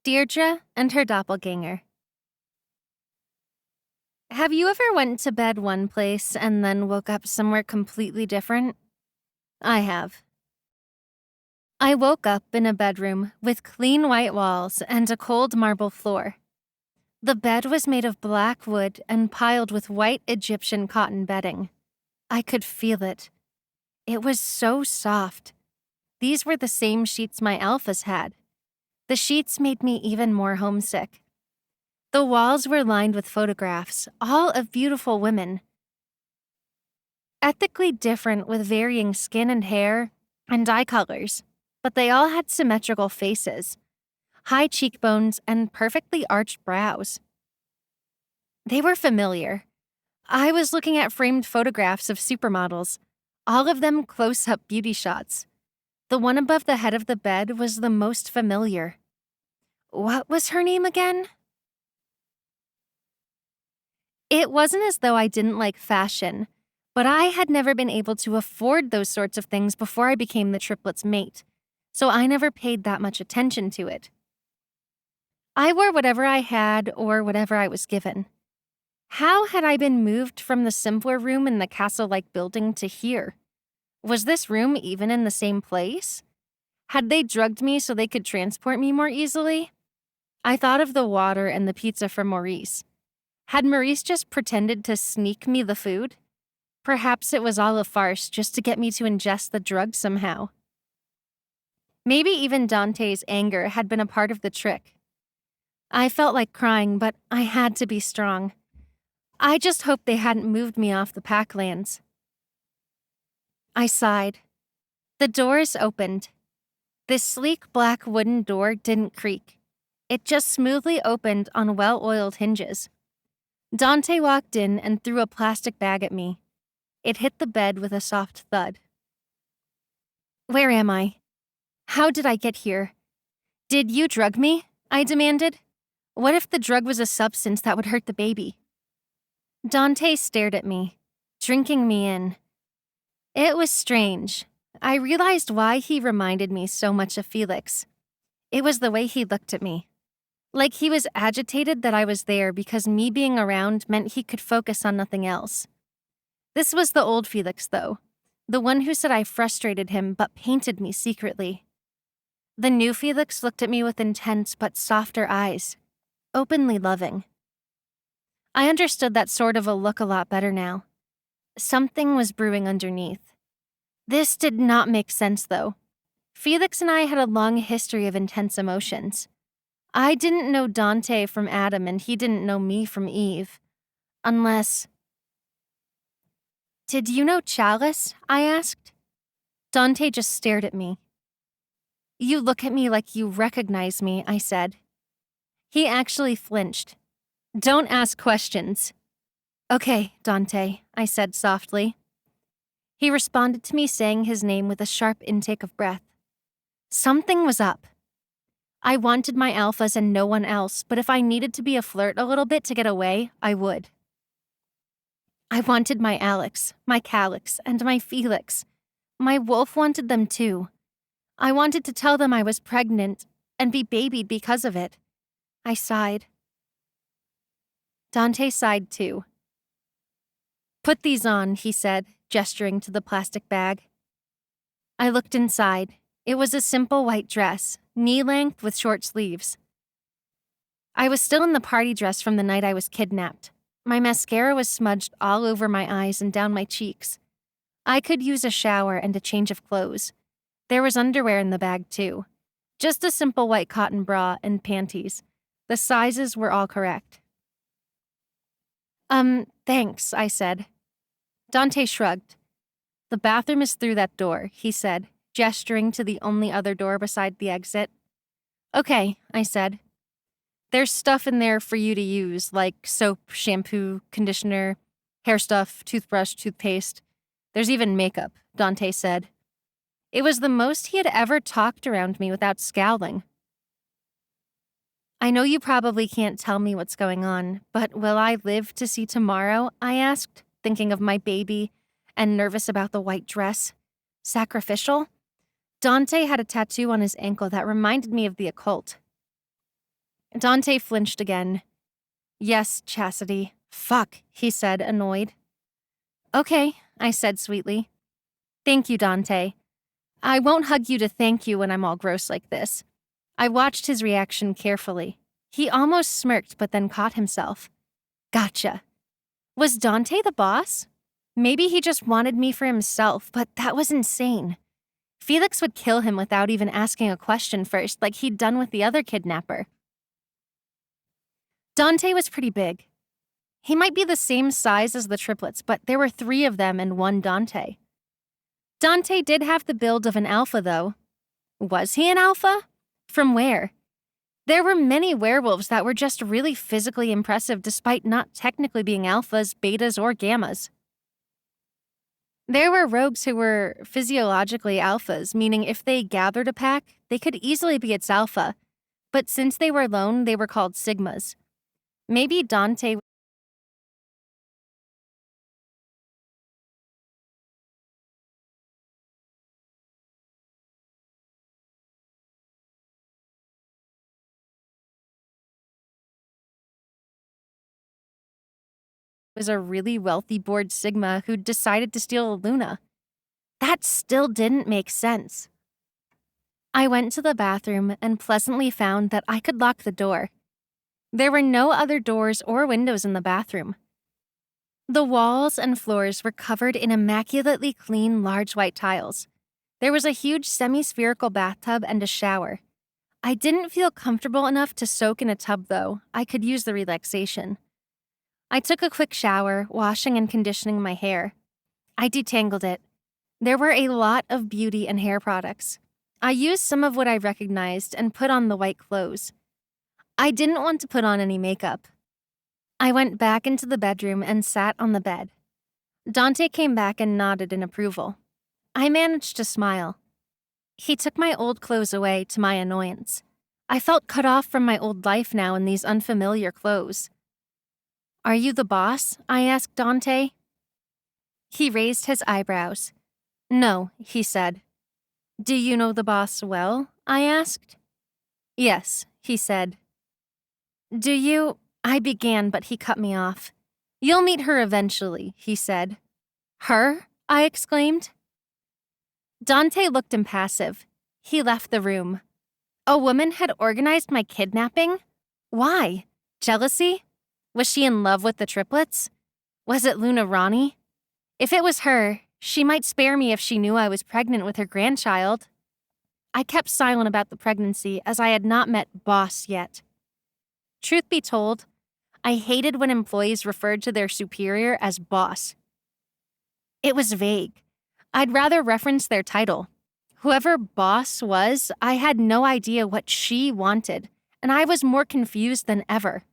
Deirdre and her doppelganger. Have you ever went to bed one place and then woke up somewhere completely different? I have. I woke up in a bedroom with clean white walls and a cold marble floor. The bed was made of black wood and piled with white Egyptian cotton bedding. I could feel it. It was so soft. These were the same sheets my alphas had. The sheets made me even more homesick. The walls were lined with photographs, all of beautiful women. Ethically different with varying skin and hair and eye colors, but they all had symmetrical faces, high cheekbones, and perfectly arched brows. They were familiar. I was looking at framed photographs of supermodels, all of them close-up beauty shots. The one above the head of the bed was the most familiar. What was her name again? It wasn't as though I didn't like fashion, but I had never been able to afford those sorts of things before I became the triplets' mate, so I never paid that much attention to it. I wore whatever I had or whatever I was given. How had I been moved from the simpler room in the castle-like building to here? Was this room even in the same place? Had they drugged me so they could transport me more easily? I thought of the water and the pizza from Maurice. Had Maurice just pretended to sneak me the food? Perhaps it was all a farce just to get me to ingest the drug somehow. Maybe even Dante's anger had been a part of the trick. I felt like crying, but I had to be strong. I just hoped they hadn't moved me off the Packlands. I sighed. The doors opened. This sleek black wooden door didn't creak. It just smoothly opened on well-oiled hinges. Dante walked in and threw a plastic bag at me. It hit the bed with a soft thud. Where am I? How did I get here? Did you drug me? I demanded. What if the drug was a substance that would hurt the baby? Dante stared at me, drinking me in. It was strange. I realized why he reminded me so much of Felix. It was the way he looked at me. Like he was agitated that I was there because me being around meant he could focus on nothing else. This was the old Felix, though. The one who said I frustrated him but painted me secretly. The new Felix looked at me with intense but softer eyes, openly loving. I understood that sort of a look a lot better now. Something was brewing underneath. This did not make sense, though. Felix and I had a long history of intense emotions. I didn't know Dante from Adam and he didn't know me from Eve. Unless... Did you know Chalice? I asked. Dante just stared at me. You look at me like you recognize me, I said. He actually flinched. Don't ask questions. Okay, Dante, I said softly. He responded to me saying his name with a sharp intake of breath. Something was up. I wanted my alphas and no one else, but if I needed to be a flirt a little bit to get away, I would. I wanted my Alex, my Calix, and my Felix. My wolf wanted them too. I wanted to tell them I was pregnant and be babied because of it. I sighed. Dante sighed too. Put these on, he said, gesturing to the plastic bag. I looked inside. It was a simple white dress, knee-length with short sleeves. I was still in the party dress from the night I was kidnapped. My mascara was smudged all over my eyes and down my cheeks. I could use a shower and a change of clothes. There was underwear in the bag, too. Just a simple white cotton bra and panties. The sizes were all correct. Thanks, I said. Dante shrugged. The bathroom is through that door, he said, gesturing to the only other door beside the exit. Okay, I said. There's stuff in there for you to use, like soap, shampoo, conditioner, hair stuff, toothbrush, toothpaste. There's even makeup, Dante said. It was the most he had ever talked around me without scowling. I know you probably can't tell me what's going on, but will I live to see tomorrow? I asked, thinking of my baby and nervous about the white dress. Sacrificial? Dante had a tattoo on his ankle that reminded me of the occult. Dante flinched again. Yes, Chastity. Fuck, he said, annoyed. Okay, I said sweetly. Thank you, Dante. I won't hug you to thank you when I'm all gross like this. I watched his reaction carefully. He almost smirked, but then caught himself. Gotcha. Was Dante the boss? Maybe he just wanted me for himself, but that was insane. Felix would kill him without even asking a question first, like he'd done with the other kidnapper. Dante was pretty big. He might be the same size as the triplets, but there were 3 of them and 1 Dante. Dante did have the build of an alpha, though. Was he an alpha? From where? There were many werewolves that were just really physically impressive despite not technically being alphas, betas, or gammas. There were rogues who were physiologically alphas, meaning if they gathered a pack, they could easily be its alpha. But since they were lone, they were called sigmas. Maybe Dante was a really wealthy bored sigma who decided to steal a Luna. That still didn't make sense. I went to the bathroom and pleasantly found that I could lock the door. There were no other doors or windows in the bathroom. The walls and floors were covered in immaculately clean large white tiles. There was a huge semi-spherical bathtub and a shower. I didn't feel comfortable enough to soak in a tub, though. I could use the relaxation. I took a quick shower, washing and conditioning my hair. I detangled it. There were a lot of beauty and hair products. I used some of what I recognized and put on the white clothes. I didn't want to put on any makeup. I went back into the bedroom and sat on the bed. Dante came back and nodded in approval. I managed to smile. He took my old clothes away to my annoyance. I felt cut off from my old life now in these unfamiliar clothes. Are you the boss? I asked Dante. He raised his eyebrows. No, he said. Do you know the boss well? I asked. Yes, he said. Do you? I began, but he cut me off. You'll meet her eventually, he said. Her? I exclaimed. Dante looked impassive. He left the room. A woman had organized my kidnapping? Why? Jealousy? Was she in love with the triplets? Was it Luna Ronnie? If it was her, she might spare me if she knew I was pregnant with her grandchild. I kept silent about the pregnancy as I had not met Boss yet. Truth be told, I hated when employees referred to their superior as boss. It was vague. I'd rather reference their title. Whoever boss was, I had no idea what she wanted, and I was more confused than ever.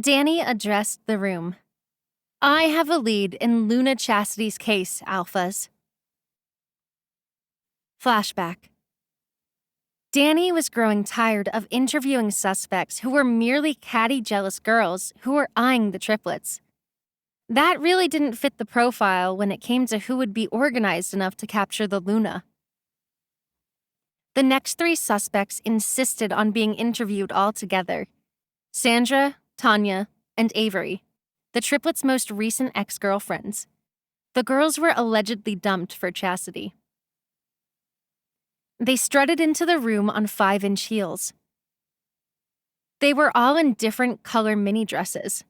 Danny addressed the room. I have a lead in Luna Chastity's case, Alphas. Flashback. Danny was growing tired of interviewing suspects who were merely catty, jealous girls who were eyeing the triplets. That really didn't fit the profile when it came to who would be organized enough to capture the Luna. The next 3 suspects insisted on being interviewed all together. Sandra, Tanya, and Avery, the triplets' most recent ex-girlfriends. The girls were allegedly dumped for chastity. They strutted into the room on 5-inch heels. They were all in different color mini dresses.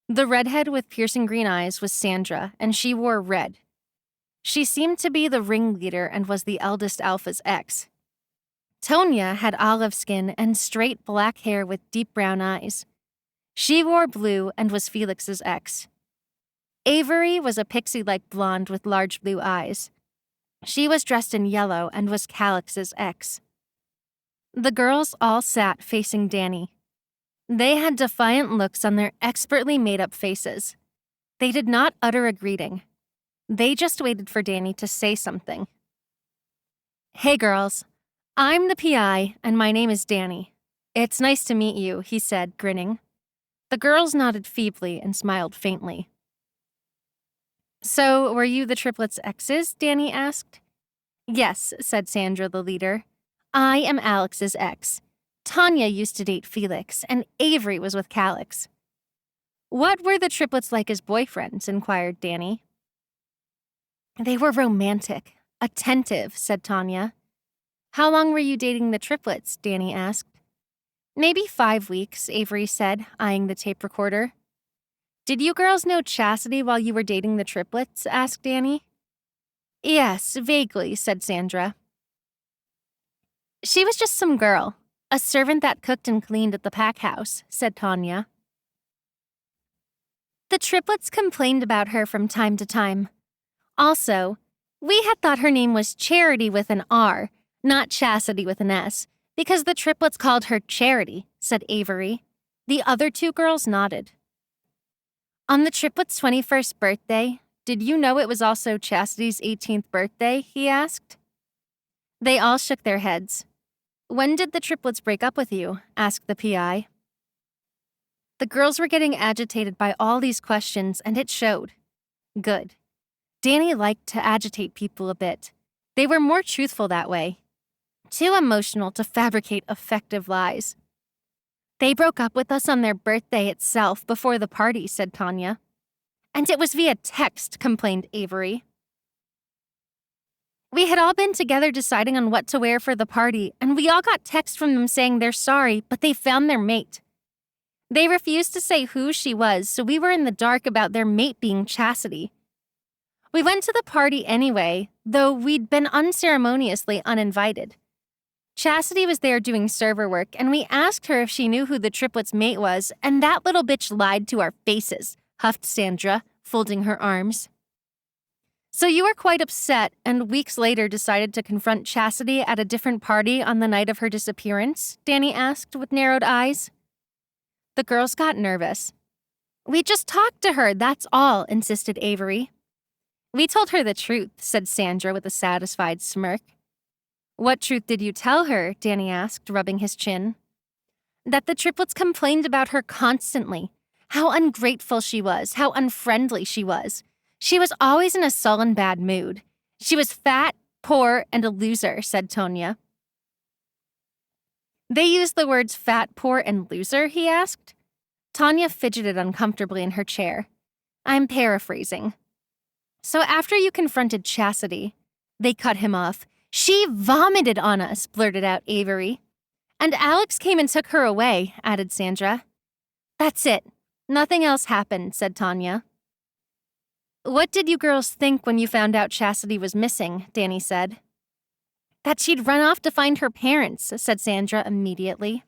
The redhead with piercing green eyes was Sandra, and she wore red. She seemed to be the ringleader and was the eldest Alpha's ex. Tonya had olive skin and straight black hair with deep brown eyes. She wore blue and was Felix's ex. Avery was a pixie-like blonde with large blue eyes. She was dressed in yellow and was Calix's ex. The girls all sat facing Danny. They had defiant looks on their expertly made-up faces. They did not utter a greeting. They just waited for Danny to say something. Hey girls, I'm the PI and my name is Danny. It's nice to meet you, he said, grinning. The girls nodded feebly and smiled faintly. So, were you the triplets' exes? Danny asked. Yes, said Sandra, the leader. I am Alex's ex. Tanya used to date Felix, and Avery was with Calix. What were the triplets like as boyfriends? Inquired Danny. They were romantic, attentive, said Tanya. How long were you dating the triplets? Danny asked. Maybe 5 weeks, Avery said, eyeing the tape recorder. Did you girls know Chastity while you were dating the triplets? Asked Danny. Yes, vaguely, said Sandra. She was just some girl, a servant that cooked and cleaned at the pack house, said Tanya. The triplets complained about her from time to time. Also, we had thought her name was Charity with an R, not Chastity with an S, because the triplets called her Charity, said Avery. The other 2 girls nodded. On the triplets' 21st birthday, did you know it was also Chastity's 18th birthday? He asked. They all shook their heads. When did the triplets break up with you? Asked the PI. The girls were getting agitated by all these questions, and it showed. Good. Danny liked to agitate people a bit. They were more truthful that way. Too emotional to fabricate effective lies. They broke up with us on their birthday itself before the party, said Tanya. And it was via text, complained Avery. We had all been together deciding on what to wear for the party, and we all got text from them saying they're sorry, but they found their mate. They refused to say who she was, so we were in the dark about their mate being Chastity. We went to the party anyway, though we'd been unceremoniously uninvited. Chastity was there doing server work, and we asked her if she knew who the triplets' mate was, and that little bitch lied to our faces, huffed Sandra, folding her arms. So you were quite upset, and weeks later decided to confront Chastity at a different party on the night of her disappearance? Danny asked with narrowed eyes. The girls got nervous. We just talked to her, that's all, insisted Avery. We told her the truth, said Sandra with a satisfied smirk. What truth did you tell her? Danny asked, rubbing his chin. That the triplets complained about her constantly. How ungrateful she was, how unfriendly she was. She was always in a sullen bad mood. She was fat, poor, and a loser, said Tonya. They used the words fat, poor, and loser, he asked. Tanya fidgeted uncomfortably in her chair. I'm paraphrasing. So after you confronted Chastity, they cut him off. She vomited on us, blurted out Avery. And Alex came and took her away, added Sandra. That's it. Nothing else happened, said Tanya. What did you girls think when you found out Chastity was missing? Danny said. That she'd run off to find her parents, said Sandra immediately.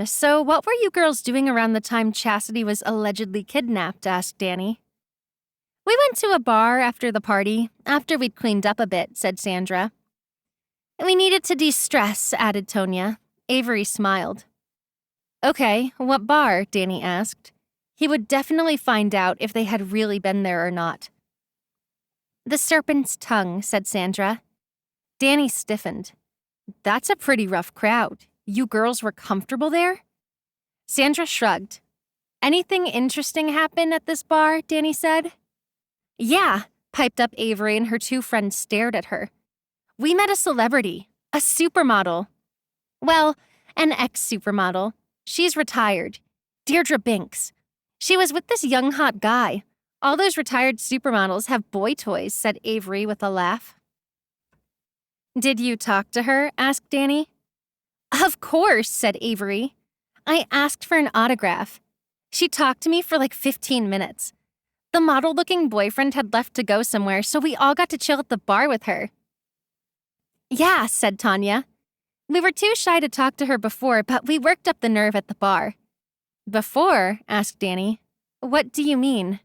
So what were you girls doing around the time Chastity was allegedly kidnapped? Asked Danny. We went to a bar after the party, after we'd cleaned up a bit, said Sandra. We needed to de-stress, added Tonya. Avery smiled. Okay, what bar? Danny asked. He would definitely find out if they had really been there or not. The Serpent's Tongue, said Sandra. Danny stiffened. That's a pretty rough crowd. You girls were comfortable there? Sandra shrugged. Anything interesting happen at this bar? Danny said. Yeah, piped up Avery, and her 2 friends stared at her. We met a celebrity, a supermodel. Well, an ex-supermodel. She's retired. Deirdre Binks. She was with this young hot guy. All those retired supermodels have boy toys, said Avery with a laugh. Did you talk to her? Asked Danny. Of course, said Avery. I asked for an autograph. She talked to me for like 15 minutes. The model-looking boyfriend had left to go somewhere, so we all got to chill at the bar with her. Yeah, said Tanya. We were too shy to talk to her before, but we worked up the nerve at the bar. Before? Asked Danny. What do you mean?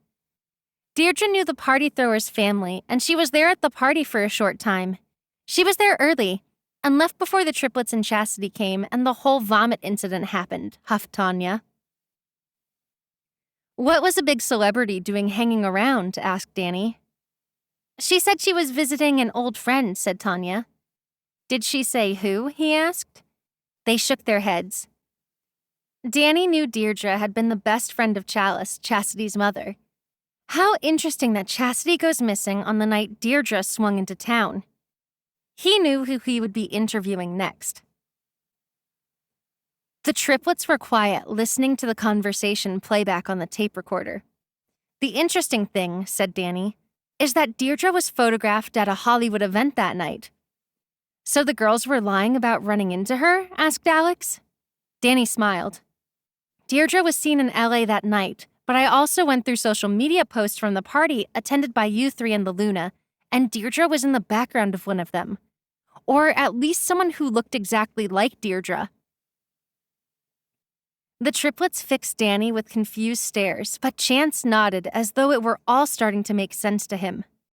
Deirdre knew the party thrower's family, and she was there at the party for a short time. She was there early, and left before the triplets and Chastity came and the whole vomit incident happened, huffed Tanya. What was a big celebrity doing hanging around? Asked Danny. She said she was visiting an old friend, said Tanya. Did she say who? He asked. They shook their heads. Danny knew Deirdre had been the best friend of Chalice, Chastity's mother. How interesting that Chastity goes missing on the night Deirdre swung into town. He knew who he would be interviewing next. The triplets were quiet, listening to the conversation playback on the tape recorder. The interesting thing, said Danny, is that Deirdre was photographed at a Hollywood event that night. So the girls were lying about running into her? Asked Alex. Danny smiled. Deirdre was seen in LA that night, but I also went through social media posts from the party attended by you three and the Luna, and Deirdre was in the background of one of them. Or at least someone who looked exactly like Deirdre. The triplets fixed Danny with confused stares, but Chance nodded as though it were all starting to make sense to him.